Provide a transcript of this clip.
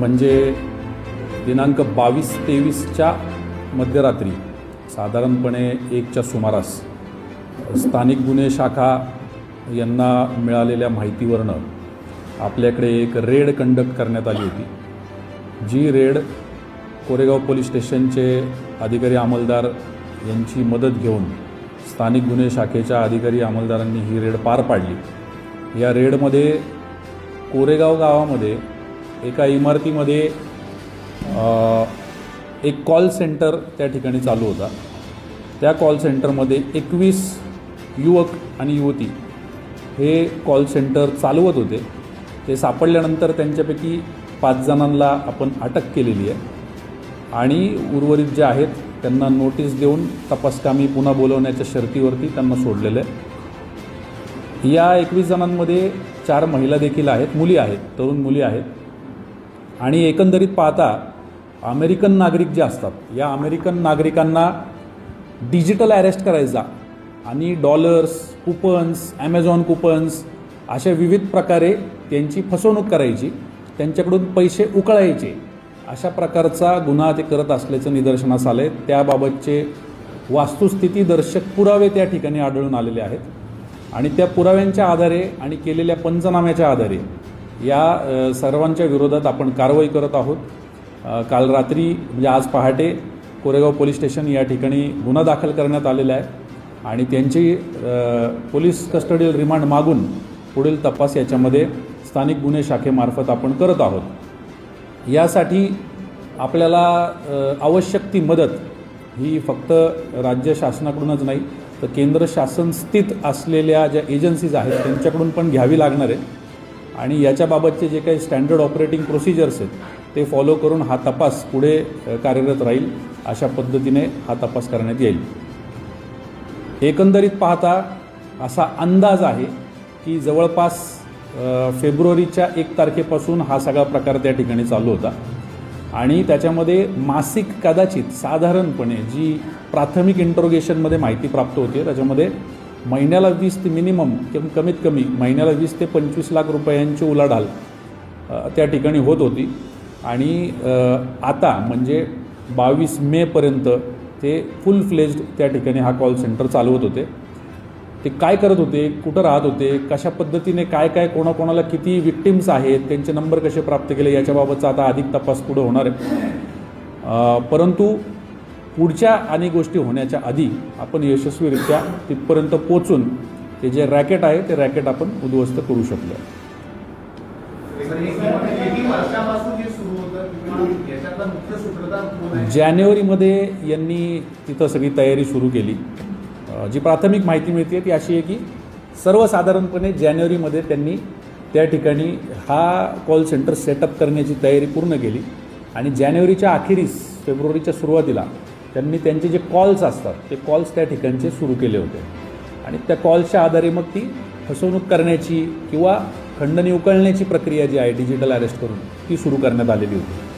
म्हणजे दिनांक 22-23च्या मध्यरात्री साधारणपणे 1च्या सुमारास स्थानिक गुन्हे शाखा यांना मिळालेल्या माहितीवरनं आपल्याकडे एक रेड कंडक्ट करण्यात आली होती। जी रेड कोरेगाव पोलीस स्टेशनचे अधिकारी अंमलदार यांची मदत घेऊन स्थानिक गुन्हे शाखेच्या अधिकारी अंमलदारांनी ही रेड पार पाडली। या रेडमध्ये कोरेगाव गावामध्ये एका इमारतीमध्ये एक कॉल सेंटर त्या ठिकाणी चालू होता। त्या कॉल सेंटरमध्ये 21 युवक आणि युवती हे कॉल सेंटर चालवत होते। ते सापडल्यानंतर त्यांच्यापैकी 5 जणांना आपण अटक केलेली आहे आणि उर्वरित जे आहेत त्यांना नोटीस देऊन तपासकामी पुन्हा बोलवण्याच्या शर्तीवरती त्यांना सोडलेलं आहे। या 21 जणांमध्ये 4 महिला देखील आहेत, मुली आहेत, तरुण मुली आहेत। आणि एकंदरीत पाहता अमेरिकन नागरिक जे असतात, या अमेरिकन नागरिकांना डिजिटल अरेस्ट करायचा आणि डॉलर्स, कुपन्स, ॲमेझॉन कुपन्स अशा विविध प्रकारे त्यांची फसवणूक करायची, त्यांच्याकडून पैसे उकळायचे, अशा प्रकारचा गुन्हा ते करत असल्याचं निदर्शनास आलं आहे। त्याबाबतचे वास्तुस्थितीदर्शक पुरावे त्या ठिकाणी आढळून आलेले आहेत आणि त्या पुराव्यांच्या आधारे आणि केलेल्या पंचनाम्याच्या आधारे या सर्वांच्या विरोधात आपण कारवाई करत आहोत। काल रात्री म्हणजे आज पहाटे कोरेगाव पोलीस स्टेशन या ठिकाणी गुन्हा दाखल करण्यात आलेला आहे आणि त्यांची पोलीस कस्टडियल रिमांड मागून पुढील तपास याच्यामध्ये स्थानिक गुन्हे शाखेमार्फत आपण करत आहोत। यासाठी आपल्याला आवश्यक ती मदत ही फक्त राज्य शासनाकडूनच नाही तर केंद्र शासन स्थित असलेल्या ज्या एजन्सीज आहेत त्यांच्याकडून पण घ्यावी लागणार आहे आणि याच्याबाबतचे जे काही स्टँडर्ड ऑपरेटिंग प्रोसिजर्स आहेत ते फॉलो करून हा तपास पुढे कार्यरत राहील, अशा पद्धतीने हा तपास करण्यात येईल। एकंदरीत पाहता असा अंदाज आहे की जवळपास फेब्रुवारीच्या 1 तारखेपासून हा सगळा प्रकार त्या ठिकाणी चालू होता आणि त्याच्यामध्ये मासिक कदाचित साधारणपणे जी प्राथमिक इंट्रोगेशनमध्ये माहिती प्राप्त होते त्याच्यामध्ये महिन्याला 20 ते मिनिमम कमीत कमी महिन्याला 20 ते 25 लाख रुपयांची उलाढाल त्या ठिकाणी होत होती आणि आता म्हणजे 22 मेपर्यंत ते फुल फ्लेज्ड त्या ठिकाणी हा कॉल सेंटर चालवत होते। ते काय करत होते, कुठं राहत होते, कशा पद्धतीने काय काय कोणाकोणाला किती विक्टिम्स आहेत, त्यांचे नंबर कसे प्राप्त केले याच्याबाबतचा आता अधिक तपास पुढे होणार आहे। परंतु पुढच्या अनेक गोष्टी होण्याच्या आधी आपण यशस्वीरित्या तिथपर्यंत पोचून ते जे रॅकेट आहे ते रॅकेट आपण उद्ध्वस्त करू शकलो। जानेवारीमध्ये यांनी तिथं सगळी तयारी सुरू केली। जी प्राथमिक माहिती मिळते ती अशी आहे की सर्वसाधारणपणे जानेवारीमध्ये त्यांनी त्या ठिकाणी हा कॉल सेंटर सेटअप करण्याची तयारी पूर्ण केली आणि जानेवारीच्या अखेरीस फेब्रुवारीच्या सुरुवातीला त्यांनी त्यांचे जे कॉल्स असतात ते कॉल्स त्या ठिकाणचे सुरू केले होते आणि त्या कॉल्सच्या आधारे मग ती फसवणूक करण्याची किंवा खंडणी उकळण्याची प्रक्रिया जी आहे डिजिटल अरेस्ट करून ती सुरू करण्यात आलेली होती।